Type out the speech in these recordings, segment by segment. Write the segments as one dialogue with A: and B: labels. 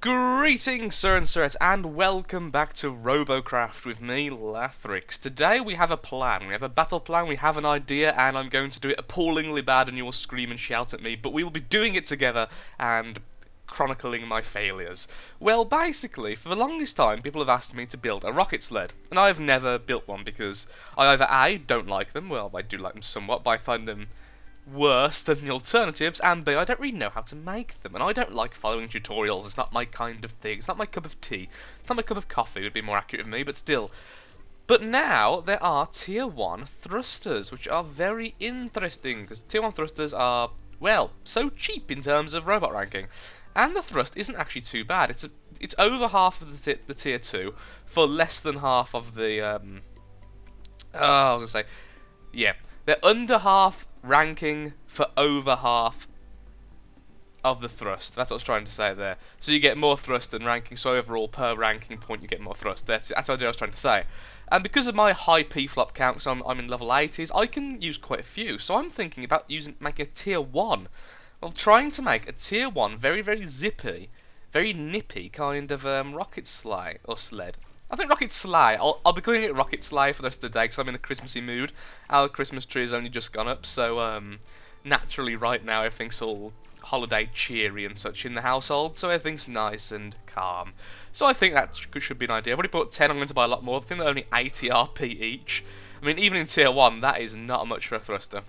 A: Greetings, sir and sirs, and welcome back to Robocraft with me, Lathrix. Today we have a plan. We have a battle plan, we have an idea, and I'm going to do it appallingly bad and you will scream and shout at me, but we will be doing it together and chronicling my failures. Well, basically, for the longest time, people have asked me to build a rocket sled, and I've never built one because I either A, don't like them, well, I do like them somewhat, but I find them worse than the alternatives, and B, I don't really know how to make them, and I don't like following tutorials. It's not my kind of thing. It's not my cup of tea. It's not my cup of coffee, would be more accurate of me, but still. But now, there are Tier 1 thrusters, which are very interesting, because Tier 1 thrusters are, well, so cheap in terms of robot ranking. And the thrust isn't actually too bad. It's over half of the Tier 2, for less than half of the, I was going to say, yeah, they're under half ranking for over half of the thrust. That's what I was trying to say there. So you get more thrust than ranking, so overall per ranking point you get more thrust. That's what I was trying to say. And because of my high P-flop count, because I'm in level 80s, I can use quite a few. So I'm thinking about making a Tier 1. Well, trying to make a Tier 1 very, very zippy, very nippy kind of rocket sleigh, or sled. I think Rocket Sleigh. I'll be calling it Rocket Sleigh for the rest of the day because I'm in a Christmassy mood. Our Christmas tree has only just gone up, so naturally right now everything's all holiday cheery and such in the household, so everything's nice and calm. So I think that should be an idea. I've already bought 10, I'm going to buy a lot more. I think they're only 80 RP each. I mean, even in Tier 1, that is not much for a thruster.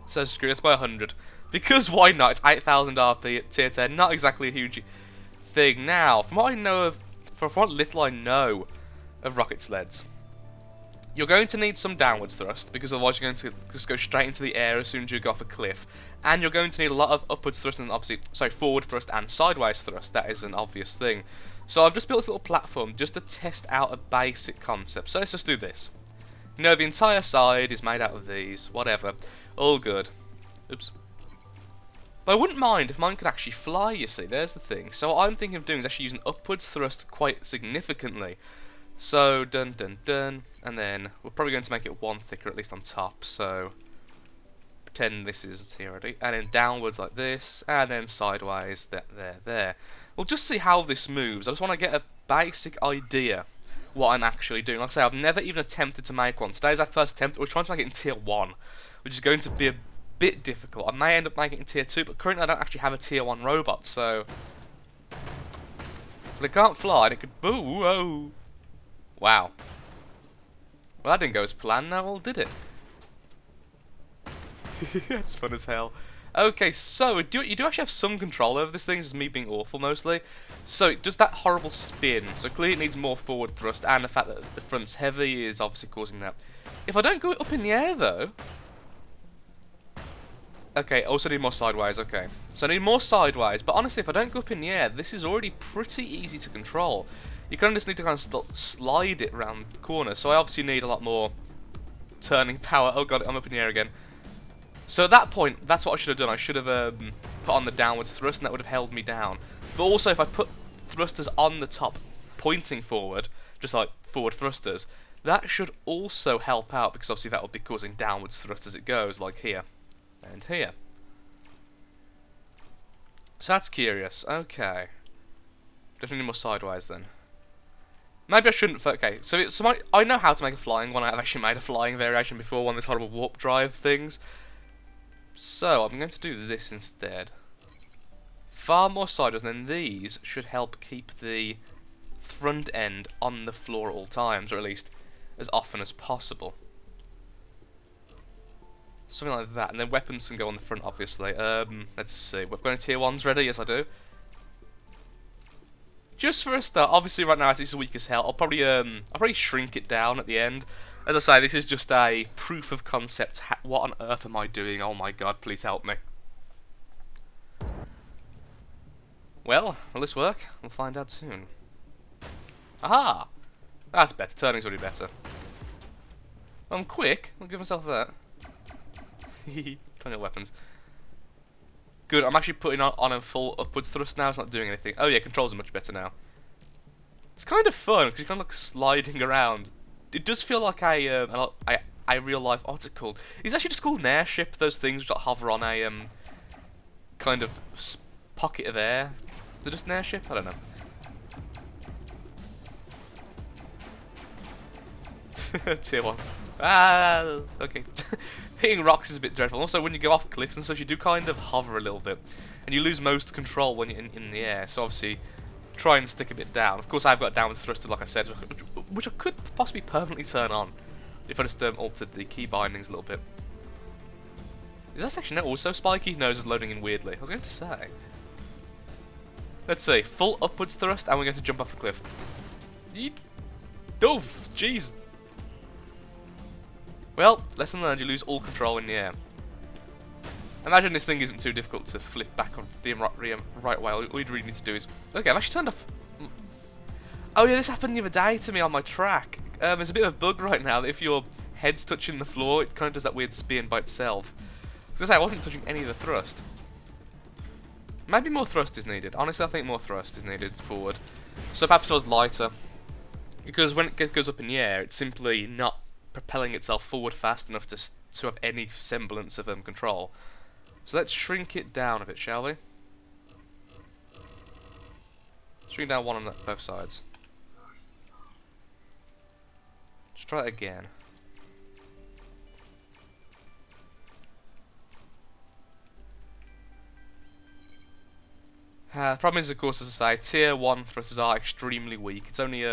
A: So screw it, let's buy 100. Because why not? It's 8,000 RP at Tier 10, not exactly a huge thing. Now, from what I know of, from what little I know of rocket sleds, you're going to need some downwards thrust, because otherwise you're going to just go straight into the air as soon as you go off a cliff. And you're going to need a lot of upwards thrust and obviously, sorry, forward thrust and sideways thrust. That is an obvious thing. So I've just built this little platform just to test out a basic concept. So let's just do this. You know, the entire side is made out of these, whatever. All good. Oops. But I wouldn't mind if mine could actually fly, you see, there's the thing. So what I'm thinking of doing is actually using upwards thrust quite significantly. So, dun dun dun, and then we're probably going to make it one thicker, at least on top, so pretend this is here already, and then downwards like this, and then sideways, there. We'll just see how this moves. I just want to get a basic idea what I'm actually doing. Like I say, I've never even attempted to make one. Today's our first attempt. We're trying to make it in Tier 1, which is going to be a bit difficult. I may end up making it in Tier 2, but currently I don't actually have a Tier 1 robot, so but it can't fly, and it could boo. Oh. Wow. Well, that didn't go as planned now, well, did it? That's fun as hell. Okay, so you do actually have some control over this thing, it's just me being awful mostly. So it does that horrible spin, so clearly it needs more forward thrust, and the fact that the front's heavy is obviously causing that. If I don't go up in the air though, okay, also need more sideways, okay. So I need more sideways, but honestly, if I don't go up in the air, this is already pretty easy to control. You kind of just need to kind of slide it around the corner, so I obviously need a lot more turning power. Oh god, I'm up in the air again. So at that point, that's what I should have done. I should have put on the downwards thrust, and that would have held me down. But also, if I put thrusters on the top, pointing forward, just like forward thrusters, that should also help out, because obviously that will be causing downwards thrust as it goes, like here. And here. So that's curious. Okay. Definitely more sideways then. Maybe I shouldn't. Okay, so I know how to make a flying one. I've actually made a flying variation before, one of these horrible warp drive things. So I'm going to do this instead. Far more sideways, and then these should help keep the front end on the floor at all times, or at least as often as possible. Something like that, and then weapons can go on the front, obviously. Let's see. We've got any Tier 1s ready? Yes, I do. Just for a start, obviously right now it's weak as hell. I'll probably shrink it down at the end. As I say, this is just a proof of concept. What on earth am I doing? Oh my god, please help me. Well, will this work? We'll find out soon. Aha! That's better. Turning's already better. I'm quick. I'll give myself that. Plenty of weapons. Good, I'm actually putting on a full upwards thrust now, it's not doing anything. Oh yeah, controls are much better now. It's kind of fun, because you're kind of like sliding around. It does feel like a real life, what's it called? It's actually just called an airship, those things which hover on a kind of pocket of air. it just an airship? I don't know. Tier 1. Ah, okay. Hitting rocks is a bit dreadful. Also, when you go off cliffs and such, you do kind of hover a little bit. And you lose most control when you're in the air. So obviously, try and stick a bit down. Of course, I've got downwards thruster, like I said, which I could possibly permanently turn on if I just altered the key bindings a little bit. Is that section also spiky? No, it's just loading in weirdly. I was going to say. Let's see. Full upwards thrust, and we're going to jump off the cliff. Yeet. Dove! Jeez. Well, lesson learned, you lose all control in the air. Imagine this thing isn't too difficult to flip back on the right way. All you'd really need to do is... Okay, I've actually turned off... Oh yeah, this happened the other day to me on my track. There's a bit of a bug right now that if your head's touching the floor, it kind of does that weird spin by itself. I was going to say, I wasn't touching any of the thrust. Maybe more thrust is needed. Honestly, I think more thrust is needed forward. So perhaps it was lighter. Because when it goes up in the air, it's simply not propelling itself forward fast enough to have any semblance of control. So let's shrink it down a bit, shall we? Shrink down one on both sides. Let's try it again. The problem is, of course, as I say, tier 1 thrusters are extremely weak. It's only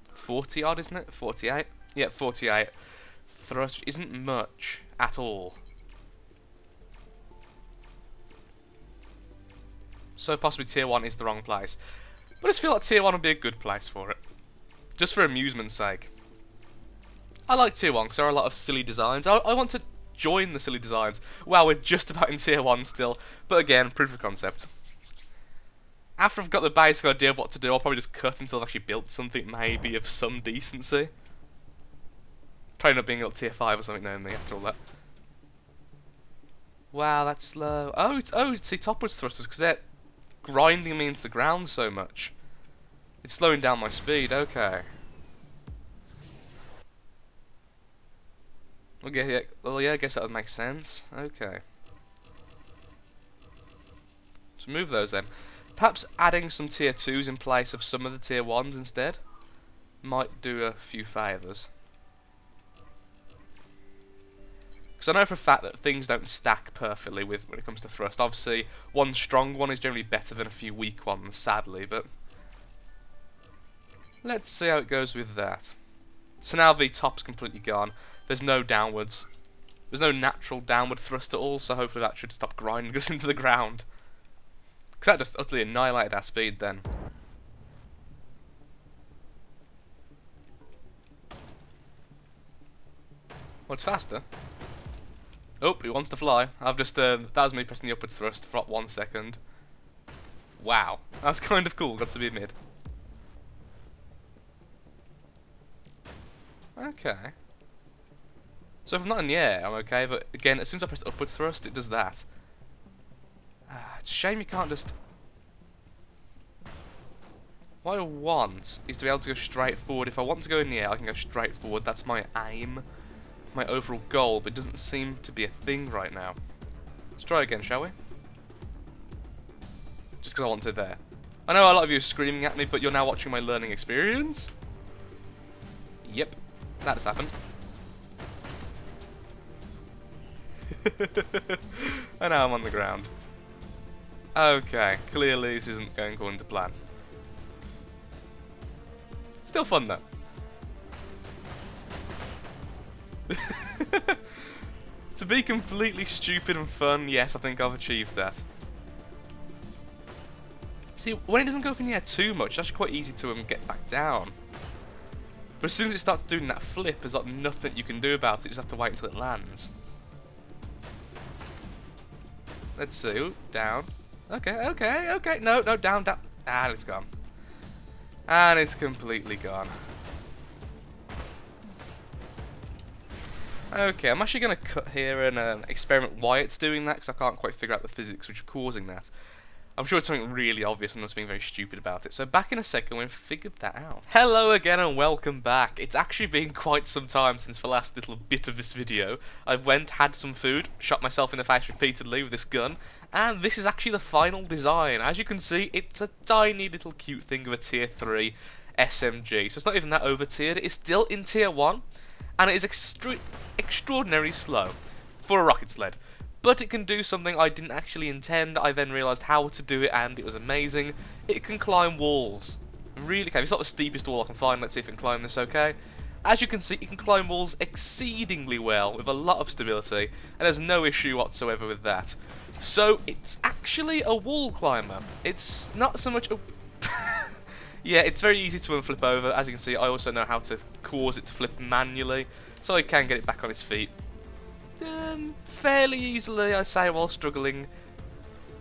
A: 40 odd, isn't it? 48? Yeah, 48. Thrust isn't much at all. So possibly tier 1 is the wrong place. But I just feel like tier 1 would be a good place for it. Just for amusement's sake. I like tier 1 because there are a lot of silly designs. I want to join the silly designs. Wow, we're just about in tier 1 still. But again, proof of concept. After I've got the basic idea of what to do, I'll probably just cut until I've actually built something maybe of some decency. Probably not being a little tier 5 or something knowing me after all that. Wow, that's slow. Oh, see, topwards thrusters, because they're grinding me into the ground so much. It's slowing down my speed, okay. Okay, yeah, well, yeah, I guess that would make sense. Okay. So move those then. Perhaps adding some tier 2s in place of some of the tier 1s instead might do a few favours. Because I know for a fact that things don't stack perfectly when it comes to thrust. Obviously, one strong one is generally better than a few weak ones, sadly, but let's see how it goes with that. So now the top's completely gone. There's no downwards. There's no natural downward thrust at all, so hopefully that should stop grinding us into the ground. Because that just utterly annihilated our speed then. Well, it's faster. Oh, it wants to fly. I've just, that was me pressing the upwards thrust for 1 second. Wow. That's kind of cool, got to be admitted. Okay. So if I'm not in the air, I'm okay, but again, as soon as I press upwards thrust, it does that. It's a shame you can't just... What I want is to be able to go straight forward. If I want to go in the air, I can go straight forward. That's my aim, my overall goal, but it doesn't seem to be a thing right now. Let's try again, shall we? Just because I want to there. I know a lot of you are screaming at me, but you're now watching my learning experience. Yep, that has happened. And now I'm on the ground. Okay, clearly this isn't going according to plan. Still fun though. To be completely stupid and fun, yes, I think I've achieved that. See, when it doesn't go up in the air too much, it's actually quite easy to get back down. But as soon as it starts doing that flip, there's like nothing you can do about it, you just have to wait until it lands. Let's see, ooh, down. Okay, no, down. And it's gone. And it's completely gone. Okay, I'm actually going to cut here and experiment why it's doing that, because I can't quite figure out the physics which are causing that. I'm sure it's something really obvious and I was being very stupid about it. So back in a second when we figured that out. Hello again and welcome back. It's actually been quite some time since the last little bit of this video. I went, had some food, shot myself in the face repeatedly with this gun, and this is actually the final design. As you can see, it's a tiny little cute thing of a tier 3 SMG. So it's not even that over tiered, it is still in tier 1, and it is extraordinarily slow for a rocket sled. But it can do something I didn't actually intend. I then realised how to do it and it was amazing. It can climb walls. Really can. It's not the steepest wall I can find. Let's see if it can climb this okay. As you can see, it can climb walls exceedingly well with a lot of stability, and there's no issue whatsoever with that. So it's actually a wall climber. It's not so much a... Yeah, it's very easy to unflip over. As you can see, I also know how to cause it to flip manually, so I can get it back on its feet. Fairly easily, I say, while struggling.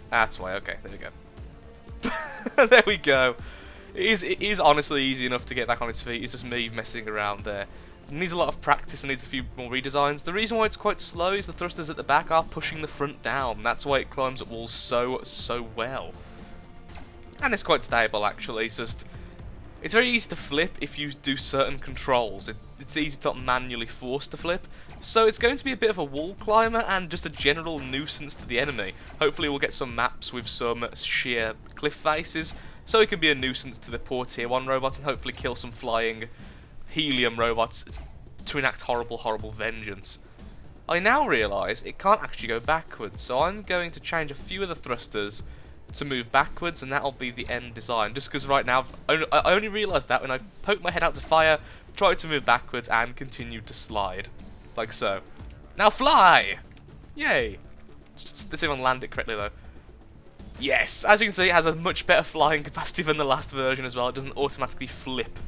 A: That's why. Okay, there we go. There we go. It is honestly easy enough to get back on its feet. It's just me messing around there. It needs a lot of practice and needs a few more redesigns. The reason why it's quite slow is the thrusters at the back are pushing the front down. That's why it climbs up walls so well. And it's quite stable actually. It's very easy to flip if you do certain controls. It's easy to not manually force to flip. So it's going to be a bit of a wall climber and just a general nuisance to the enemy. Hopefully we'll get some maps with some sheer cliff faces, so it can be a nuisance to the poor tier 1 robots and hopefully kill some flying helium robots to enact horrible vengeance. I now realise it can't actually go backwards, so I'm going to change a few of the thrusters to move backwards, and that'll be the end design. Just because right now, I only realised that when I poked my head out to fire, tried to move backwards, and continued to slide. Like so. Now fly! Yay! Let's see if I can land it correctly though. Yes! As you can see, it has a much better flying capacity than the last version as well. It doesn't automatically flip,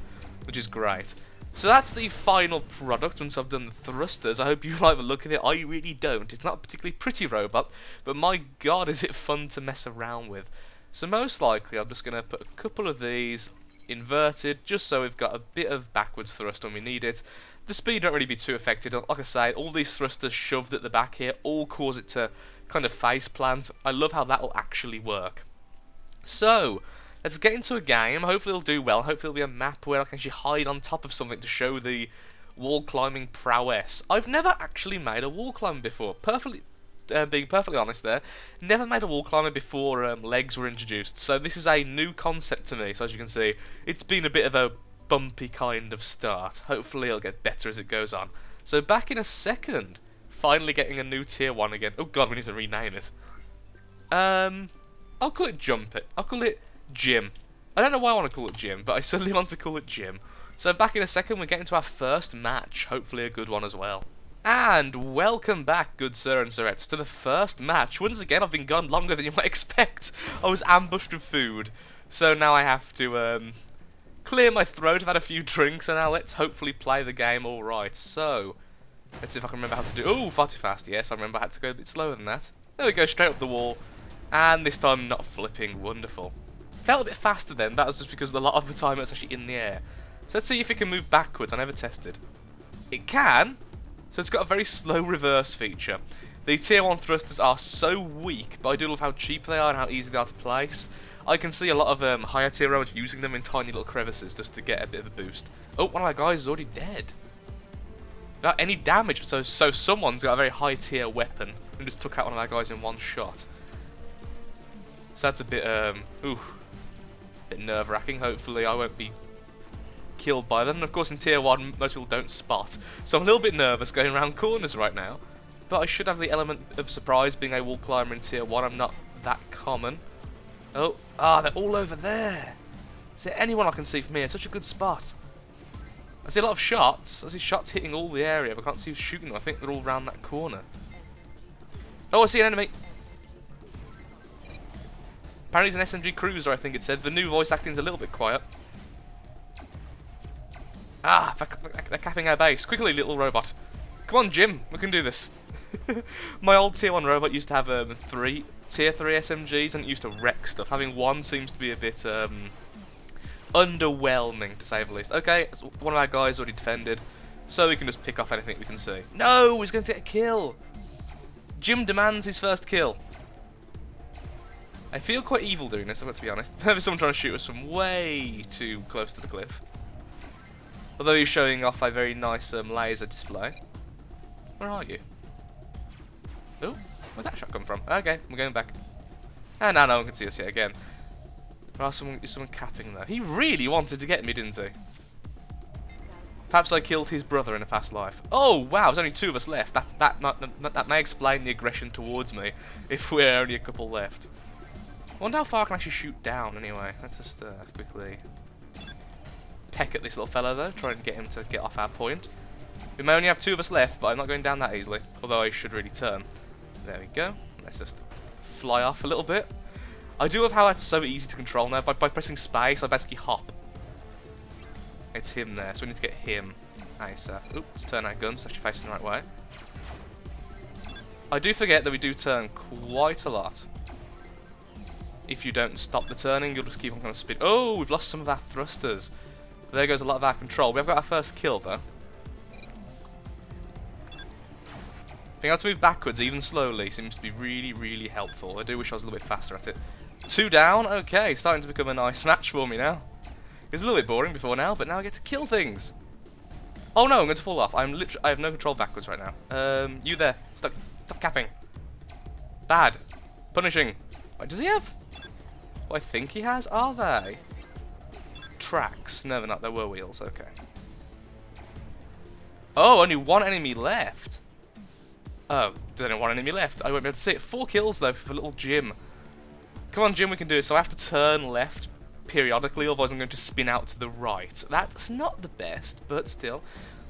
A: which is great. So that's the final product once I've done the thrusters. I hope you like the look of it. I really don't. It's not a particularly pretty robot, but my god is it fun to mess around with. So most likely I'm just going to put a couple of these inverted, just so we've got a bit of backwards thrust when we need it. The speed don't really be too affected. Like I say, all these thrusters shoved at the back here all cause it to kind of face plant. I love how that will actually work. So, let's get into a game. Hopefully it'll do well. Hopefully it'll be a map where I can actually hide on top of something to show the wall climbing prowess. I've never actually made a wall climber before. Being perfectly honest there, never made a wall climber before legs were introduced. So this is a new concept to me. So as you can see, it's been a bit of a bumpy kind of start. Hopefully it'll get better as it goes on. So back in a second. Finally getting a new tier 1 again. Oh god, we need to rename it. I'll call it Jump It. I'll call it Jim. I don't know why I want to call it Jim, but I certainly want to call it Jim. So back in a second, we're getting to our first match. Hopefully a good one as well. And welcome back, good sir and sirettes, to the first match. Once again, I've been gone longer than you might expect. I was ambushed with food. So now I have to clear my throat. I've had a few drinks, and now let's hopefully play the game alright. So, let's see if I can remember how to do... Oh, far too fast. Yes, I remember I had to go a bit slower than that. There we go, straight up the wall. And this time not flipping. Wonderful. Felt a bit faster then. That was just because a lot of the time it was actually in the air. So let's see if it can move backwards. I never tested. It can. So it's got a very slow reverse feature. The tier 1 thrusters are so weak, but I do love how cheap they are and how easy they are to place. I can see a lot of higher tier robots using them in tiny little crevices just to get a bit of a boost. Oh, one of our guys is already dead. Without any damage, so someone's got a very high tier weapon and just took out one of our guys in one shot. So that's a bit, bit nerve-wracking. Hopefully I won't be killed by them. And of course in tier 1 most people don't spot, so I'm a little bit nervous going around corners right now, but I should have the element of surprise. Being a wall climber in tier 1, I'm not that common. Oh, they're all over there. Is there anyone I can see from here? Such a good spot. I see a lot of shots. I see shots hitting all the area, but I can't see who's shooting them. I think they're all around that corner. Oh, I see an enemy. Apparently it's an SMG cruiser, I think it said. The new voice acting's a little bit quiet. Ah, they're capping our base. Quickly, little robot. Come on, Jim. We can do this. My old tier 1 robot used to have tier 3 SMGs, and it used to wreck stuff. Having one seems to be a bit underwhelming, to say the least. Okay, one of our guys already defended, so we can just pick off anything we can see. No, he's going to get a kill. Jim demands his first kill. I feel quite evil doing this, I've got to be honest. There's someone trying to shoot us from way too close to the cliff. Although he's showing off a very nice laser display. Where are you? Oh, where'd that shot come from? Okay, we're going back. And now no one can see us yet again. Is someone capping though? He really wanted to get me, didn't he? Perhaps I killed his brother in a past life. Oh wow, there's only 2 of us left. That may explain the aggression towards me, if we're only a couple left. I wonder how far I can actually shoot down anyway. Let's just quickly peck at this little fellow though, try and get him to get off our point. We may only have 2 of us left, but I'm not going down that easily, although I should really turn. There we go. Let's just fly off a little bit. I do love how that's so easy to control now. By pressing space, I basically hop. It's him there, so we need to get him. Nice. Oops, let's turn our guns, so actually facing the right way. I do forget that we do turn quite a lot. If you don't stop the turning, you'll just keep on kind of speed. Oh, we've lost some of our thrusters. There goes a lot of our control. We have got our first kill though. Being able to move backwards even slowly seems to be really, really helpful. I do wish I was a little bit faster at it. 2 down, okay, starting to become a nice match for me now. It was a little bit boring before now, but now I get to kill things. Oh no, I'm going to fall off. I have no control backwards right now. You there, stop capping. Bad. Punishing. Wait, does he have what I think he has? Are they tracks? No, they're not. There were wheels. Okay. Oh, only 1 enemy left. Oh, there's only 1 enemy left. I won't be able to see it. 4 kills though for little Jim. Come on, Jim, we can do it. So I have to turn left periodically, otherwise I'm going to spin out to the right. That's not the best, but still.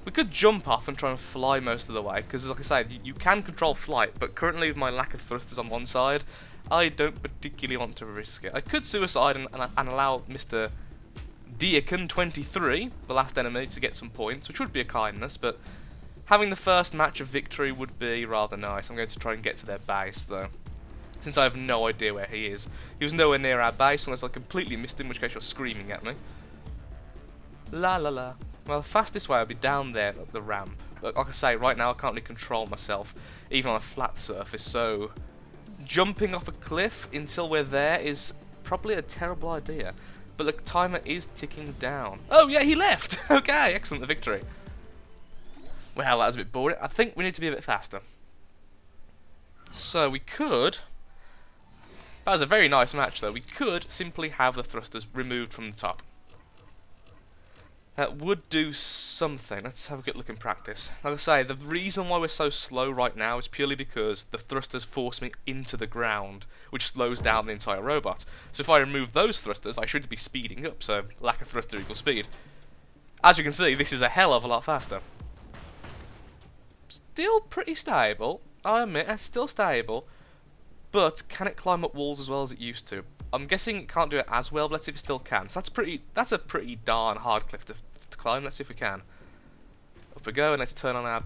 A: We could jump off and try and fly most of the way, because like I said, you can control flight, but currently with my lack of thrusters on one side, I don't particularly want to risk it. I could suicide and allow Mr. Deacon23, the last enemy, to get some points, which would be a kindness, but having the first match of victory would be rather nice. I'm going to try and get to their base, though, since I have no idea where he is. He was nowhere near our base unless I completely missed him, in which case you're screaming at me. La la la. Well, the fastest way would be down there at the ramp. But like I say, right now I can't really control myself, even on a flat surface, so jumping off a cliff until we're there is probably a terrible idea. But the timer is ticking down. Oh yeah, he left! Okay, excellent, the victory. Well, that was a bit boring. I think we need to be a bit faster. So we could... That was a very nice match though. We could simply have the thrusters removed from the top. That would do something. Let's have a good look in practice. Like I say, the reason why we're so slow right now is purely because the thrusters force me into the ground, which slows down the entire robot. So if I remove those thrusters, I should be speeding up, so lack of thruster equals speed. As you can see, this is a hell of a lot faster. Still pretty stable. I admit, it's still stable. But can it climb up walls as well as it used to? I'm guessing it can't do it as well, but let's see if it still can. So that's a pretty darn hard cliff to climb. Let's see if we can. Up we go, and let's turn on our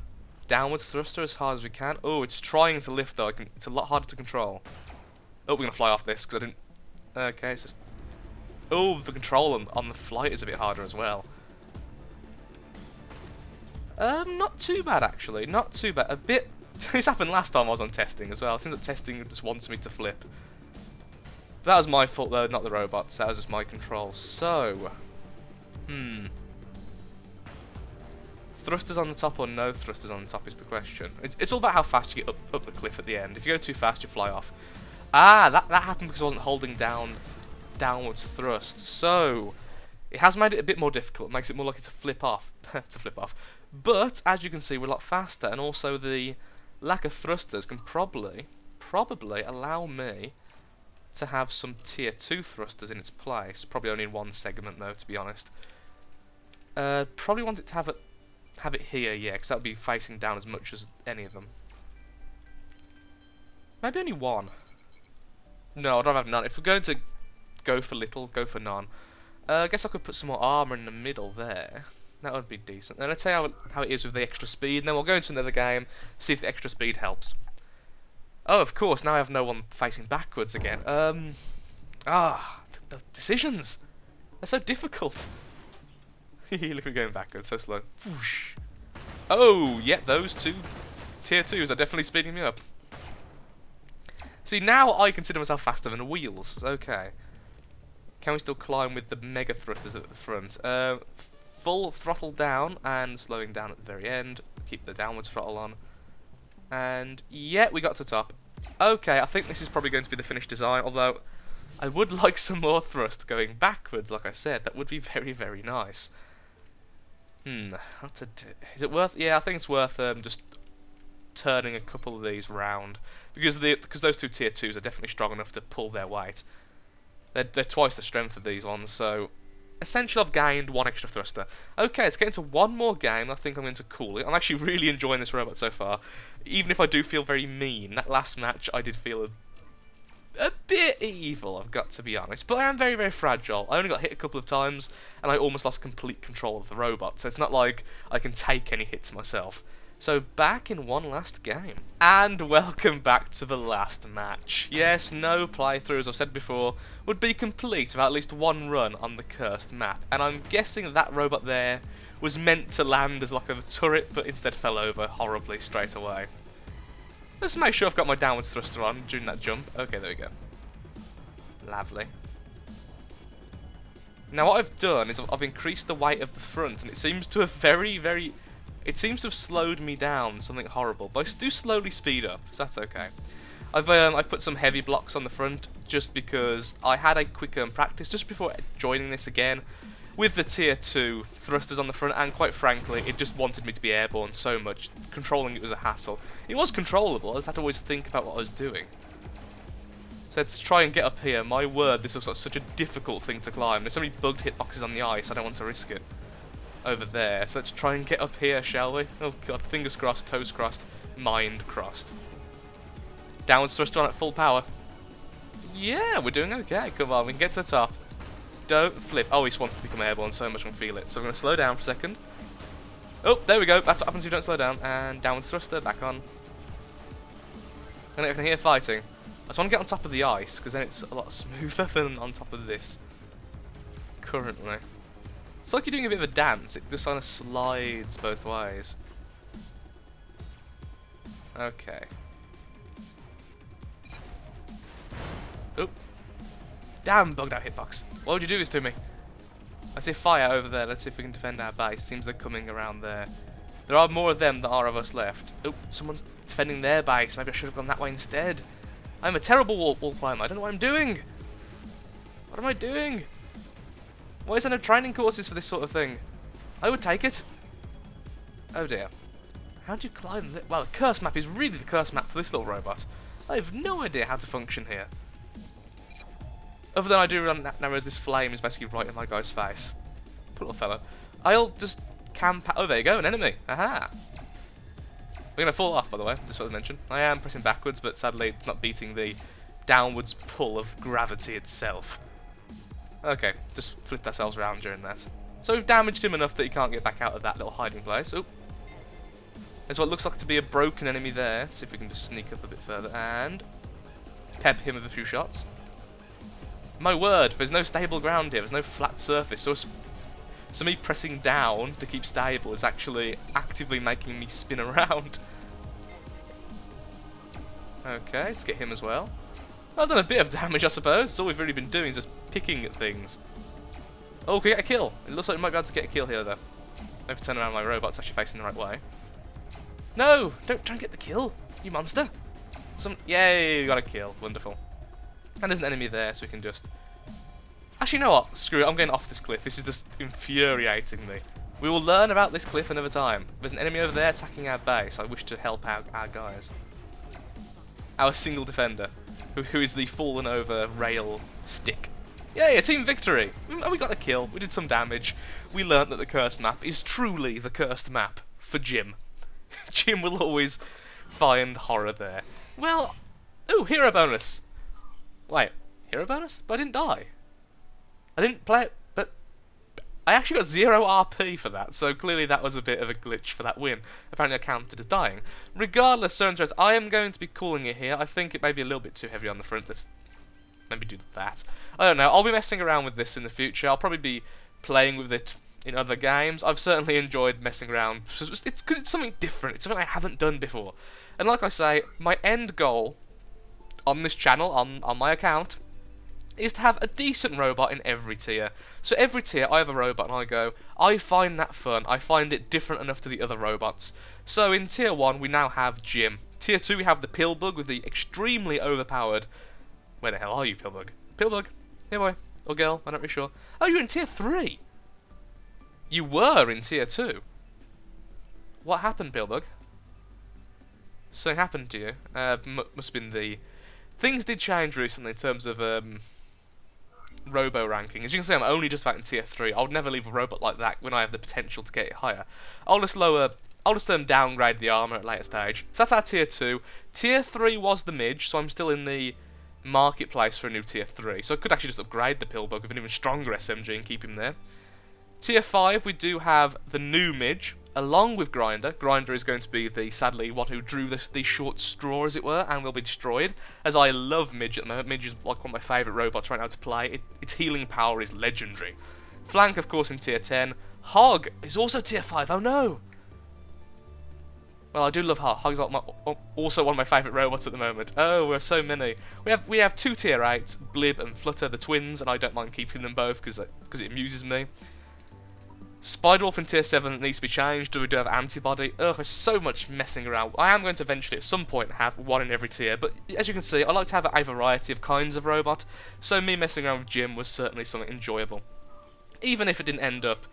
A: downwards thruster as hard as we can. Oh, it's trying to lift though. It's a lot harder to control. Oh, we're going to fly off this because I didn't... Okay, it's just... Oh, the control on the flight is a bit harder as well. Not too bad actually. Not too bad. A bit... This happened last time I was on testing as well. It seems that testing just wants me to flip. That was my fault though, not the robots. That was just my control. So... Thrusters on the top or no thrusters on the top is the question. It's all about how fast you get up the cliff at the end. If you go too fast, you fly off. Ah, that happened because I wasn't holding down downwards thrust. So... It has made it a bit more difficult. It makes it more likely to flip off. But, as you can see, we're a lot faster. And also the lack of thrusters can probably allow me to have some tier 2 thrusters in its place. Probably only in one segment though, to be honest. Probably want it to have it here, yeah, because that would be facing down as much as any of them. Maybe only one. No, I'd rather have none. If we're going to go for little, go for none. I guess I could put some more armour in the middle there. That would be decent. Then let's see how it is with the extra speed, and then we'll go into another game, see if the extra speed helps. Oh, of course, now I have no one facing backwards again. The decisions! They're so difficult. Look at me going backwards, so slow. Whoosh. Oh, yeah, those two tier 2s are definitely speeding me up. See, now I consider myself faster than wheels. Okay. Can we still climb with the mega thrusters at the front? Full throttle down and slowing down at the very end. Keep the downwards throttle on. And yeah, we got to top. Okay, I think this is probably going to be the finished design, although I would like some more thrust going backwards, like I said. That would be very, very nice. Is it worth... Yeah, I think it's worth just turning a couple of these round. Because those two tier 2s are definitely strong enough to pull their weight. They're twice the strength of these ones, so... Essentially, I've gained one extra thruster. Okay, let's get into one more game. I think I'm going to call it. I'm actually really enjoying this robot so far. Even if I do feel very mean. That last match, I did feel a bit evil, I've got to be honest. But I am very, very fragile. I only got hit a couple of times, and I almost lost complete control of the robot. So it's not like I can take any hits myself. So back in one last game. And welcome back to the last match. Yes, no playthrough, as I've said before, would be complete without at least one run on the cursed map. And I'm guessing that robot there was meant to land as like a turret, but instead fell over horribly straight away. Let's make sure I've got my downwards thruster on during that jump. Okay, there we go. Lovely. Now what I've done is I've increased the weight of the front, and it seems to have it seems to have slowed me down, something horrible, but I do slowly speed up, so that's okay. I've put some heavy blocks on the front, just because I had a quick practice just before joining this again, with the tier 2 thrusters on the front, and quite frankly, it just wanted me to be airborne so much, controlling it was a hassle. It was controllable, I just had to always think about what I was doing. So let's try and get up here. My word, this looks like such a difficult thing to climb. There's so many bugged hitboxes on the ice, I don't want to risk it. Over there, so let's try and get up here, shall we? Oh god, fingers crossed, toes crossed, mind crossed. Downwards thruster on at full power. Yeah, we're doing okay. Come on, we can get to the top. Don't flip. Oh, he wants to become airborne so much I can feel it. So I'm going to slow down for a second. Oh, there we go. That's what happens if you don't slow down. And downwards thruster, back on. And I can hear fighting. I just want to get on top of the ice, because then it's a lot smoother than on top of this. Currently. It's like you're doing a bit of a dance, it just kind of slides both ways. Okay. Oop. Damn, bugged out hitbox. Why would you do this to me? I see fire over there, let's see if we can defend our base. Seems they're coming around there. There are more of them than are of us left. Oop, someone's defending their base, maybe I should have gone that way instead. I'm a terrible wall climber, I don't know what I'm doing. What am I doing? Why is there no training courses for this sort of thing? I would take it. Oh dear. How do you climb this? Well, the curse map is really the curse map for this little robot. I have no idea how to function here. Other than I do run now as this flame is basically right in my guy's face. Poor little fella. I'll just camp out. Oh, there you go, an enemy. Aha. We're going to fall off, by the way, just what I mentioned. I am pressing backwards, but sadly it's not beating the downwards pull of gravity itself. Okay, just flipped ourselves around during that. So we've damaged him enough that he can't get back out of that little hiding place. Oop. There's what looks like to be a broken enemy there. Let's see if we can just sneak up a bit further and pep him with a few shots. My word, there's no stable ground here. There's no flat surface. So me pressing down to keep stable is actually actively making me spin around. Okay, let's get him as well. I've done a bit of damage, I suppose. That's all we've really been doing, is just picking at things. Oh, can we get a kill? It looks like we might be able to get a kill here, though. Maybe turn around, my robot's actually facing the right way. No! Don't try and get the kill, you monster! Yay, we got a kill. Wonderful. And there's an enemy there, so we can just... Actually, you know what? Screw it, I'm getting off this cliff. This is just infuriating me. We will learn about this cliff another time. There's an enemy over there attacking our base. I wish to help out our guys. Our single defender. Who is the fallen over rail stick. Yay, a team victory! We got a kill, we did some damage. We learnt that the cursed map is truly the cursed map for Jim. Jim will always find horror there. Well, ooh, hero bonus. Wait, hero bonus? But I didn't die. I didn't play it, but I actually got 0 RP for that, so clearly that was a bit of a glitch for that win. Apparently I counted as dying. Regardless, I am going to be calling it here. I think it may be a little bit too heavy on the front. Let's maybe do that. I don't know. I'll be messing around with this in the future. I'll probably be playing with it in other games. I've certainly enjoyed messing around. It's because it's something different. It's something I haven't done before. And like I say, my end goal on this channel, on my account, is to have a decent robot in every tier. So every tier I have a robot and I go, I find that fun, I find it different enough to the other robots. So in tier 1 we now have Jim. Tier 2 we have the Pillbug with the extremely overpowered... Where the hell are you, Pillbug? Pillbug? Here boy. Or girl, I'm not really sure. Oh, you're in tier 3! You were in tier 2. What happened, Pillbug? Something happened to you. Must have been the... Things did change recently in terms of robo ranking. As you can see, I'm only just back in tier 3. I would never leave a robot like that when I have the potential to get it higher. I'll just downgrade the armor at a later stage. So that's our tier 2. Tier 3 was the midge, so I'm still in the marketplace for a new tier 3. So I could actually just upgrade the Pillbug with an even stronger SMG and keep him there. Tier 5, we do have the new midge, along with Grinder. Grinder is going to be the, sadly, what who drew the short straw, as it were, and will be destroyed, as I love Midge at the moment. Midge is like one of my favourite robots right now to play. Its healing power is legendary. Flank, of course, in tier 10. Hog is also tier 5, oh no! Well, I do love Hog. Hog's like also one of my favourite robots at the moment. Oh, we have so many. We have 2 tier 8s, Blib and Flutter, the twins, and I don't mind keeping them both because it amuses me. Spider-Wolf in tier 7 that needs to be changed. Do we do have antibody? Ugh, there's so much messing around. I am going to eventually at some point have one in every tier, but as you can see, I like to have a variety of kinds of robot, so me messing around with Jim was certainly something enjoyable. Even if it didn't end up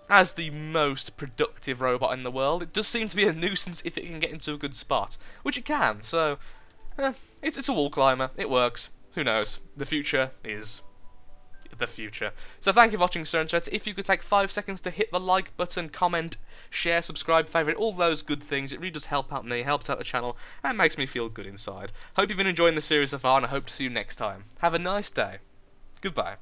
A: as the most productive robot in the world, it does seem to be a nuisance if it can get into a good spot, which it can, so it's a wall climber, it works, who knows, the future is... the future. So thank you for watching, Stone Threads. If you could take 5 seconds to hit the like button, comment, share, subscribe, favourite, all those good things, it really does help out me, helps out the channel, and makes me feel good inside. Hope you've been enjoying the series so far, and I hope to see you next time. Have a nice day. Goodbye.